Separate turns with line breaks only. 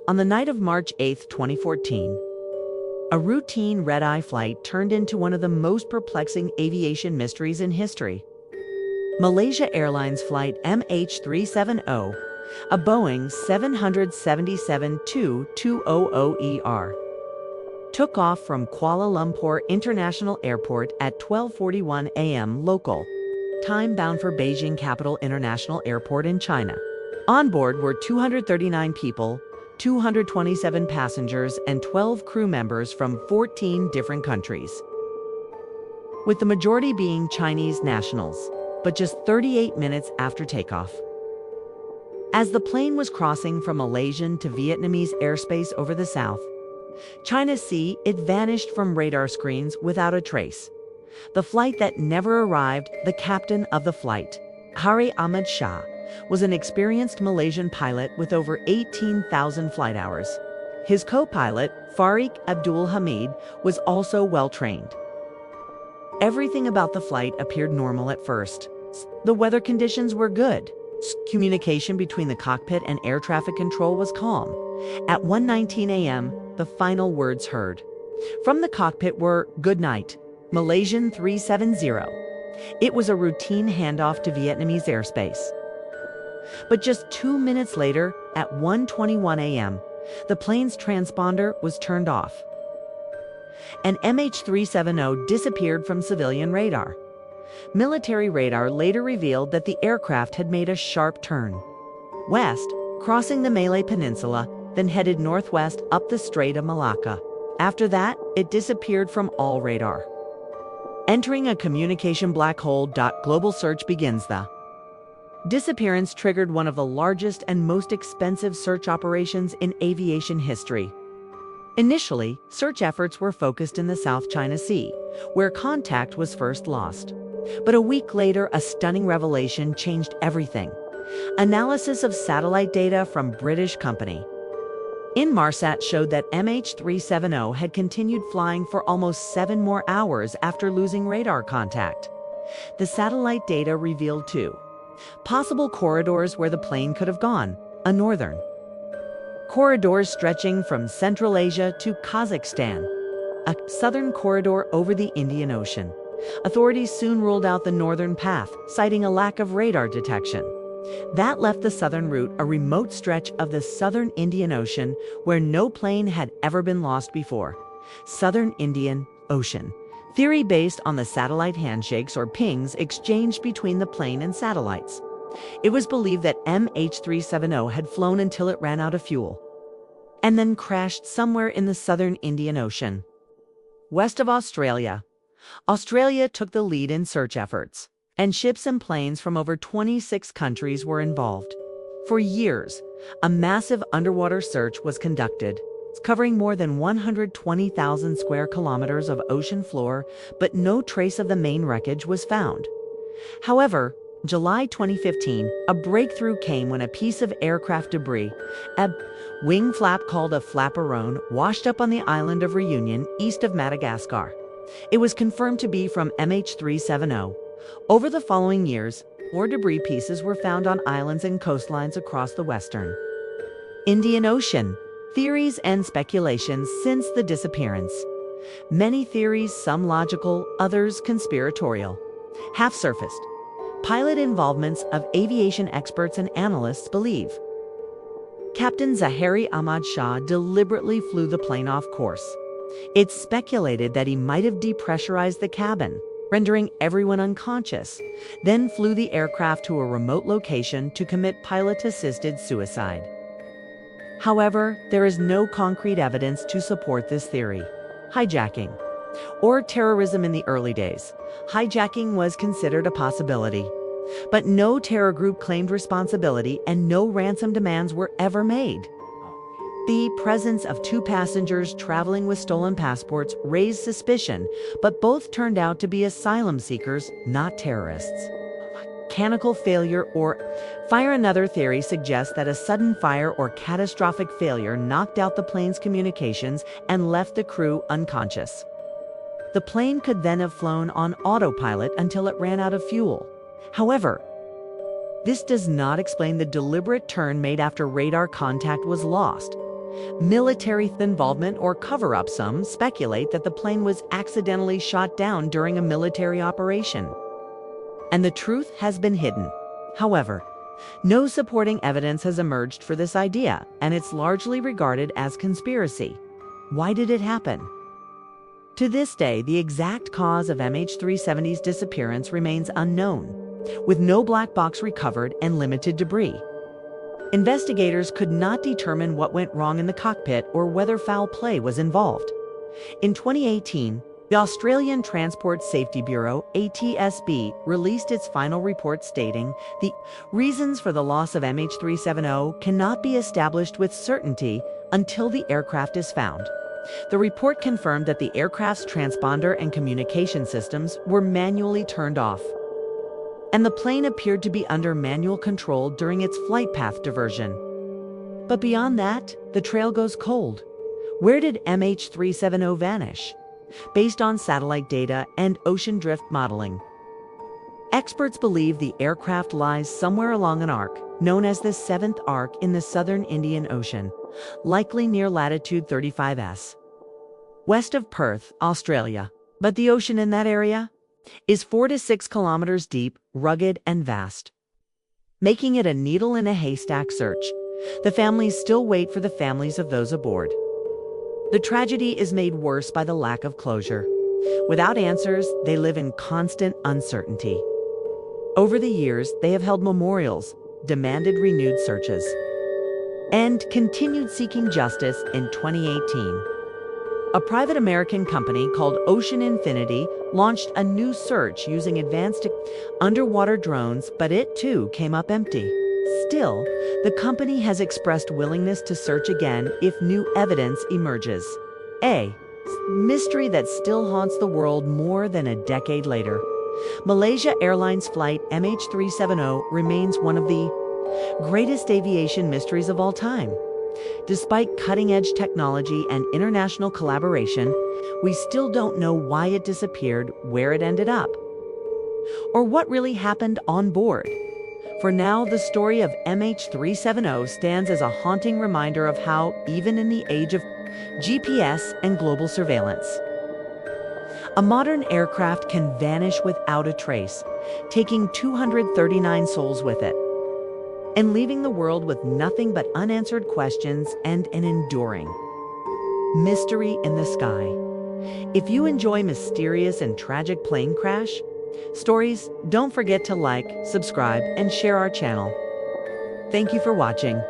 On the night of March 8, 2014, a routine red-eye flight turned into one of the most perplexing aviation mysteries in history. Malaysia Airlines Flight MH370, a Boeing 777-200ER, took off from Kuala Lumpur International Airport at 12:41 a.m. local time, bound for Beijing Capital International Airport in China. On board were 239 people, 227 passengers, and 12 crew members from 14 different countries, with the majority being Chinese nationals. But just 38 minutes after takeoff, as the plane was crossing from Malaysian to Vietnamese airspace over the South China Sea, it vanished from radar screens without a trace. The flight that never arrived. The captain of the flight, Hari Ahmad Shah, was an experienced Malaysian pilot with over 18,000 flight hours. His co-pilot, Farik Abdul Hamid, was also well-trained. Everything about the flight appeared normal at first. The weather conditions were good. Communication between the cockpit and air traffic control was calm. At 1:19 a.m., the final words heard from the cockpit were, "Good night, Malaysian 370. It was a routine handoff to Vietnamese airspace. But just 2 minutes later, at 1:21 a.m., the plane's transponder was turned off. An MH370 disappeared from civilian radar. Military radar later revealed that the aircraft had made a sharp turn west, crossing the Malay Peninsula, then headed northwest up the Strait of Malacca. After that, it disappeared from all radar, entering a communication black hole. Global search begins. The disappearance triggered one of the largest and most expensive search operations in aviation history. Initially, search efforts were focused in the South China Sea, where contact was first lost. But a week later, a stunning revelation changed everything. Analysis of satellite data from British company Inmarsat showed that MH370 had continued flying for almost 7 more hours after losing radar contact. The satellite data revealed two possible corridors where the plane could have gone: a northern corridor stretching from Central Asia to Kazakhstan, a southern corridor over the Indian Ocean. Authorities soon ruled out the northern path, citing a lack of radar detection. That left the southern route, a remote stretch of the southern Indian Ocean where no plane had ever been lost before. Southern Indian Ocean theory based on the satellite handshakes or pings exchanged between the plane and satellites. It was believed that MH370 had flown until it ran out of fuel, and then crashed somewhere in the southern Indian Ocean, west of Australia. Australia took the lead in search efforts, and ships and planes from over 26 countries were involved. For years, a massive underwater search was conducted, covering more than 120,000 square kilometers of ocean floor, but no trace of the main wreckage was found. However, July 2015, a breakthrough came when a piece of aircraft debris, a wing flap called a flaperon, washed up on the island of Reunion, east of Madagascar. It was confirmed to be from MH370. Over the following years, more debris pieces were found on islands and coastlines across the western Indian Ocean. Theories and speculations since the disappearance. Many theories, some logical, others conspiratorial, have surfaced. Pilot involvements of aviation experts and analysts believe Captain Zahari Ahmad Shah deliberately flew the plane off course. It's speculated that he might have depressurized the cabin, rendering everyone unconscious, then flew the aircraft to a remote location to commit pilot-assisted suicide. However, there is no concrete evidence to support this theory. Hijacking or terrorism. In the early days, hijacking was considered a possibility, but no terror group claimed responsibility and no ransom demands were ever made. The presence of 2 passengers traveling with stolen passports raised suspicion, but both turned out to be asylum seekers, not terrorists. Mechanical failure or fire. Another theory suggests that a sudden fire or catastrophic failure knocked out the plane's communications and left the crew unconscious. The plane could then have flown on autopilot until it ran out of fuel. However, this does not explain the deliberate turn made after radar contact was lost. military involvement or cover-up. Some speculate that the plane was accidentally shot down during a military operation, and the truth has been hidden. However, no supporting evidence has emerged for this idea, and it's largely regarded as conspiracy. Why did it happen? To this day, the exact cause of MH370's disappearance remains unknown, with no black box recovered and limited debris. Investigators could not determine what went wrong in the cockpit or whether foul play was involved. In 2018, the Australian Transport Safety Bureau, ATSB, released its final report stating the reasons for the loss of MH370 cannot be established with certainty until the aircraft is found. The report confirmed that the aircraft's transponder and communication systems were manually turned off, and the plane appeared to be under manual control during its flight path diversion. But beyond that, the trail goes cold. Where did MH370 vanish? Based on satellite data and ocean drift modeling, experts believe the aircraft lies somewhere along an arc known as the 7th Arc in the southern Indian Ocean, likely near latitude 35°, west of Perth, Australia. But the ocean in that area is 4 to 6 kilometers deep, rugged, and vast, making it a needle in a haystack search. The families still wait for the families of those aboard. The tragedy is made worse by the lack of closure. Without answers, they live in constant uncertainty. Over the years, they have held memorials, demanded renewed searches, and continued seeking justice. In 2018, a private American company called Ocean Infinity launched a new search using advanced underwater drones, but it too came up empty. Still, the company has expressed willingness to search again if new evidence emerges. A mystery that still haunts the world more than a decade later. Malaysia Airlines Flight MH370 remains one of the greatest aviation mysteries of all time. Despite cutting-edge technology and international collaboration, we still don't know why it disappeared, where it ended up, or what really happened on board. For now, the story of MH370 stands as a haunting reminder of how, even in the age of GPS and global surveillance, a modern aircraft can vanish without a trace, taking 239 souls with it, and leaving the world with nothing but unanswered questions and an enduring mystery in the sky. If you enjoy mysterious and tragic plane crash stories, don't forget to like, subscribe, and share our channel. Thank you for watching.